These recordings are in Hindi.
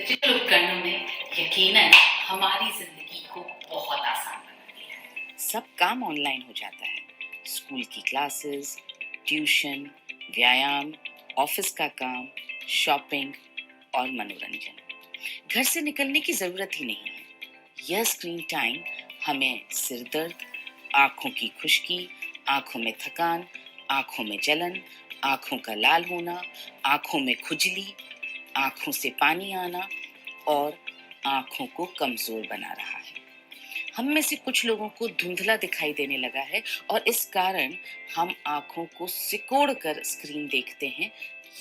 डिजिटल उपकरणों ने यकीनन हमारी जिंदगी को बहुत आसान बना दिया है। सब काम ऑनलाइन हो जाता है। स्कूल की क्लासेस, ट्यूशन, व्यायाम, ऑफिस का काम, शॉपिंग और मनोरंजन। घर से निकलने की जरूरत ही नहीं है। यह स्क्रीन टाइम हमें सिर दर्द, आंखों की खुश्की, आंखों में थकान, आंखों में जलन, आंखों का लाल होना, आंखों में खुजली, आंखों से पानी आना और आंखों को कमजोर बना रहा है। हम में से कुछ लोगों को धुंधला दिखाई देने लगा है और इस कारण हम आंखों को सिकोड़ कर स्क्रीन देखते हैं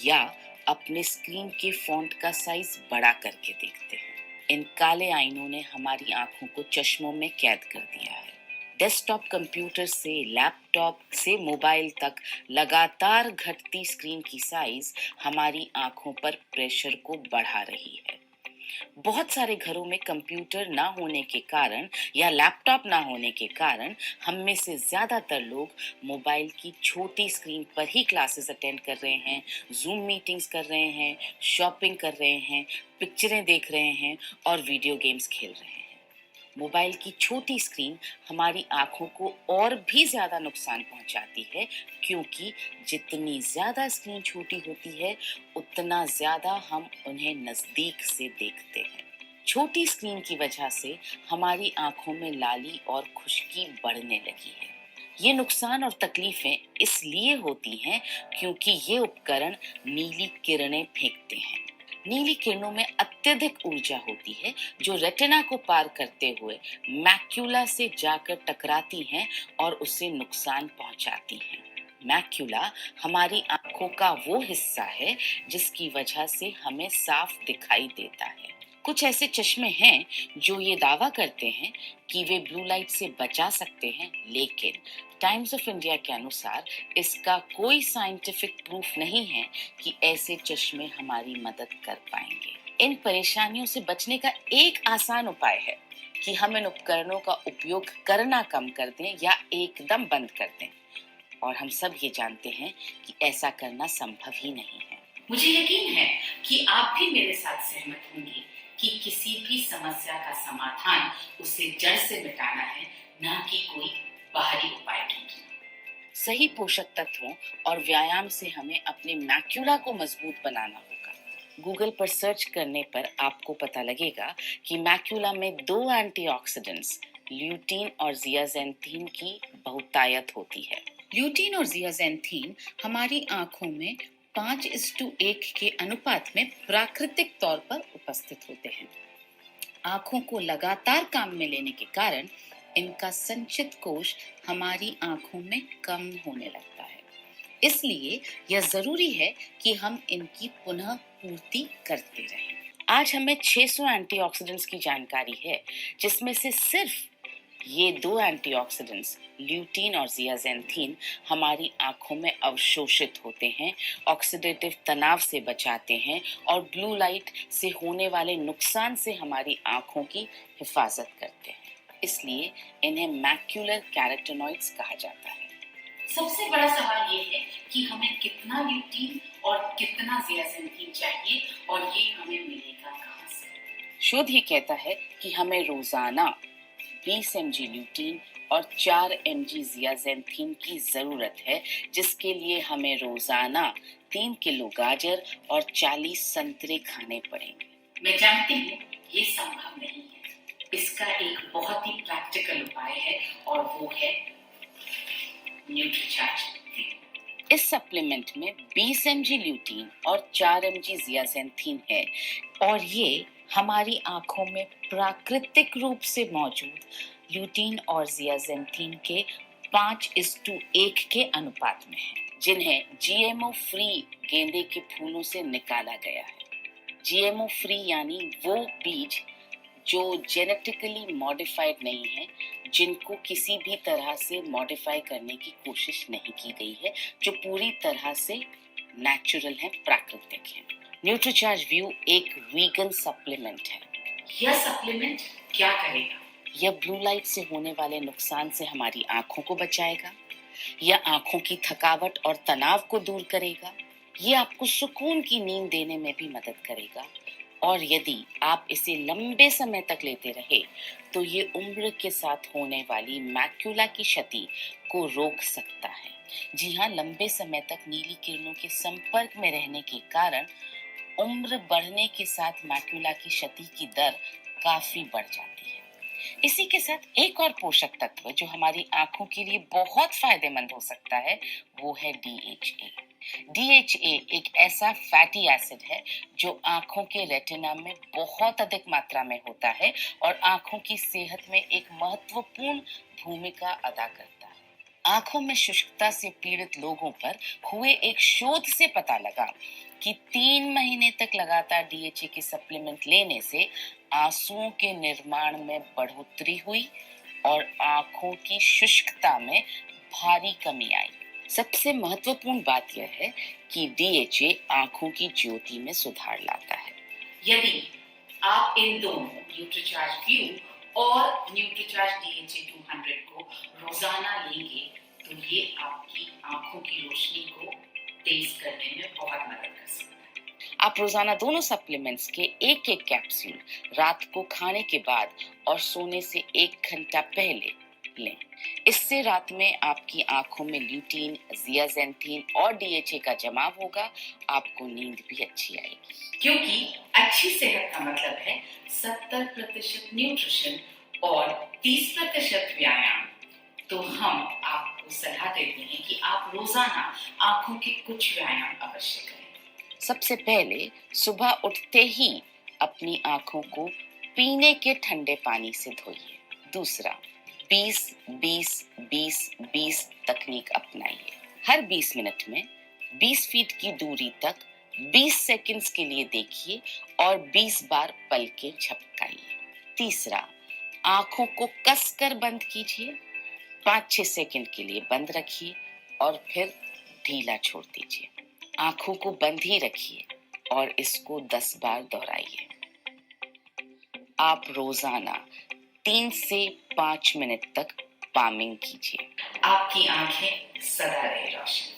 या अपने स्क्रीन के फॉन्ट का साइज बड़ा करके देखते हैं। इन काले आईनों ने हमारी आंखों को चश्मों में कैद कर दिया है। डेस्कटॉप कंप्यूटर से लैपटॉप से मोबाइल तक लगातार घटती स्क्रीन की साइज हमारी आंखों पर प्रेशर को बढ़ा रही है। बहुत सारे घरों में कंप्यूटर ना होने के कारण या लैपटॉप ना होने के कारण हम में से ज्यादातर लोग मोबाइल की छोटी स्क्रीन पर ही क्लासेस अटेंड कर रहे हैं, जूम मीटिंग्स कर रहे हैं, शॉपिंग कर रहे हैं, पिक्चरें देख रहे हैं और वीडियो गेम्स खेल रहे हैं। मोबाइल की छोटी स्क्रीन हमारी आंखों को और भी ज्यादा नुकसान पहुंचाती है, क्योंकि जितनी ज्यादा स्क्रीन छोटी होती है उतना ज्यादा हम उन्हें नजदीक से देखते हैं। छोटी स्क्रीन की वजह से हमारी आंखों में लाली और खुश्की बढ़ने लगी है। ये नुकसान और तकलीफें इसलिए होती हैं क्योंकि ये उपकरण नीली किरणें फेंकते हैं। नीली किरणों में अत्यधिक ऊर्जा होती है जो रेटिना को पार करते हुए मैक्यूला से जाकर टकराती हैं और उसे नुकसान पहुंचाती हैं। मैक्यूला हमारी आंखों का वो हिस्सा है जिसकी वजह से हमें साफ दिखाई देता है। कुछ ऐसे चश्मे हैं जो ये दावा करते हैं कि वे ब्लू लाइट से बचा सकते हैं, लेकिन टाइम्स ऑफ इंडिया के अनुसार इसका कोई साइंटिफिक प्रूफ नहीं है कि ऐसे चश्मे हमारी मदद कर पाएंगे। इन परेशानियों से बचने का एक आसान उपाय है कि हम इन उपकरणों का उपयोग करना कम कर दें या एकदम बंद कर दें। और हम सब ये जानते हैं कि ऐसा करना संभव ही नहीं है। मुझे यकीन है कि आप भी मेरे साथ सहमत होंगे कि किसी भी समस्या का समाधान उसे जड़ से मिटाना है, न कि कोई बाहरी उपाय ढूंढना। सही पोषक तत्वों और व्यायाम से हमें अपने मैक्यूला को मजबूत बनाना होगा। गूगल पर सर्च करने पर आपको पता लगेगा कि मैक्यूला में 2 एंटीऑक्सीडेंट्स ल्यूटीन और जियाजेंथीन की बहुतायत होती है। ल्यूटीन और जियाजेंथीन हमारी आंखों में 5:1 के अनुपात में प्राकृतिक तौर पर उपस्थित होते हैं। आंखों को लगातार काम में लेने के कारण इनका संचित कोश हमारी आंखों में कम होने लगता है। इसलिए यह जरूरी है कि हम इनकी पुनः पूर्ति करते रहें। आज हमें 600 एंटीऑक्सीडेंट्स की जानकारी है, जिसमें से सिर्फ ये 2 एंटीऑक्सीडेंट्स ल्यूटीन और जियाजेंथीन हमारी आंखों में अवशोषित होते हैं, ऑक्सीडेटिव तनाव से बचाते हैं और ब्लू लाइट से होने वाले नुकसान से हमारी आंखों की हिफाजत करते हैं। इसलिए इन्हें मैक्यूलर कैरोटेनॉइड्स कहा जाता है। सबसे बड़ा सवाल ये है कि हमें कितना ल्यूटीन और कितना जियाजेंथीन चाहिए और ये हमें मिलेगा कहाँ से? शोध ये कहता है कि हमें रोजाना 20 mg ल्यूटीन और 4 mg जियाजेंथीन की जरूरत है, जिसके लिए हमें रोजाना 3 किलो गाजर और 40 संतरे खाने पड़ेंगे। मैं जानती हूँ ये संभव नहीं है। इसका एक बहुत ही प्रैक्टिकल उपाय है और वो है न्यूट्रीचार्ज। इस सप्लीमेंट में 20 mg ल्यूटीन और 4 mg जियाजेंथीन है और ये हमारी आंखों में प्राकृतिक रूप से मौजूद ल्यूटीन और जियाजेंथीन के 5:1 के अनुपात में है, जिन्हें जीएमओ फ्री गेंदे के फूलों से निकाला गया है। जीएमओ फ्री यानी वो बीज जो जेनेटिकली मॉडिफाइड नहीं है, जिनको किसी भी तरह से मॉडिफाई करने की कोशिश नहीं की गई है, जो पूरी तरह से नेचुरल है, प्राकृतिक है। न्यूट्रीचार्ज व्यू एक वीगन सप्लीमेंट है। यह सप्लीमेंट क्या करेगा? यह ब्लू लाइट से होने वाले नुकसान से हमारी आंखों को बचाएगा, यह आंखों की थकावट और तनाव को दूर करेगा, यह आपको सुकून की नींद देने में भी मदद करेगा और यदि आप इसे लंबे समय तक लेते रहे तो ये उम्र के साथ होने वाली मैक्यूला की क्षति को रोक सकता है। जी हाँ, लंबे समय तक नीली किरणों के संपर्क में रहने के कारण उम्र बढ़ने के साथ मैक्यूला की क्षति की दर काफी बढ़ जाती है। इसी के साथ एक और पोषक तत्व जो हमारी आंखों के लिए बहुत फायदेमंद हो सकता है वो है DHA। DHA एक ऐसा फैटी एसिड है जो आंखों के रेटिना में बहुत अधिक मात्रा में होता है और आंखों की सेहत में एक महत्वपूर्ण भूमिका अदा करता है। आंखों में शुष्कता से पीड़ित लोगों पर हुए एक शोध से पता लगा कि 3 महीने तक लगातार DHA की सप्लीमेंट लेने से आंसुओं के निर्माण में बढ़ोतरी हुई और आंखों की शुष्कता में भारी कमी आई। सबसे महत्वपूर्ण बात यह है कि DHA आंखों की ज्योति में सुधार लाता है। यदि आप इन दोनों न्यूट्रीचार्ज व्यू और न्यूट्रीचार्ज DHA 200 को रोजाना लेंगे तो ये आपकी आंखों की रोशनी को तेज करने में बहुत मदद कर सकता है। आप रोजाना दोनों सप्लीमेंट्स के एक एक कैप्सूल रात को खाने के बाद और सोने से 1 घंटा पहले लें। इससे रात में आपकी आंखों में ल्यूटीन, जियाजेंथीन और DHA का जमाव होगा। आपको नींद भी अच्छी आएगी। क्योंकि अच्छी सेहत का मतलब है 70% न्यूट्रिशन और 30% व्यायाम। तो हम आपको सलाह देते हैं कि आप रोजाना आंखों के कुछ व्यायाम अवश्य करें। सबसे पहले सुबह उठते ही अपनी आंखों को पीने के ठंडे पानी से धोइए। दूसरा, 20-20-20-20 तकनीक अपनाइए। हर 20 मिनट में 20 फीट की दूरी तक 20 सेकंड्स के लिए देखिए और 20 बार पलकें झपकाइए। तीसरा, आंखों को कसकर बंद कीजिए, 5-6 सेकंड के लिए बंद रखिए और फिर ढीला छोड़ दीजिए। आंखों को बंद ही रखिए और इसको 10 बार दोहराइए। आप रोजाना 3 से 5 मिनट तक पामिंग कीजिए। आपकी आंखें सदा रहे रोशन।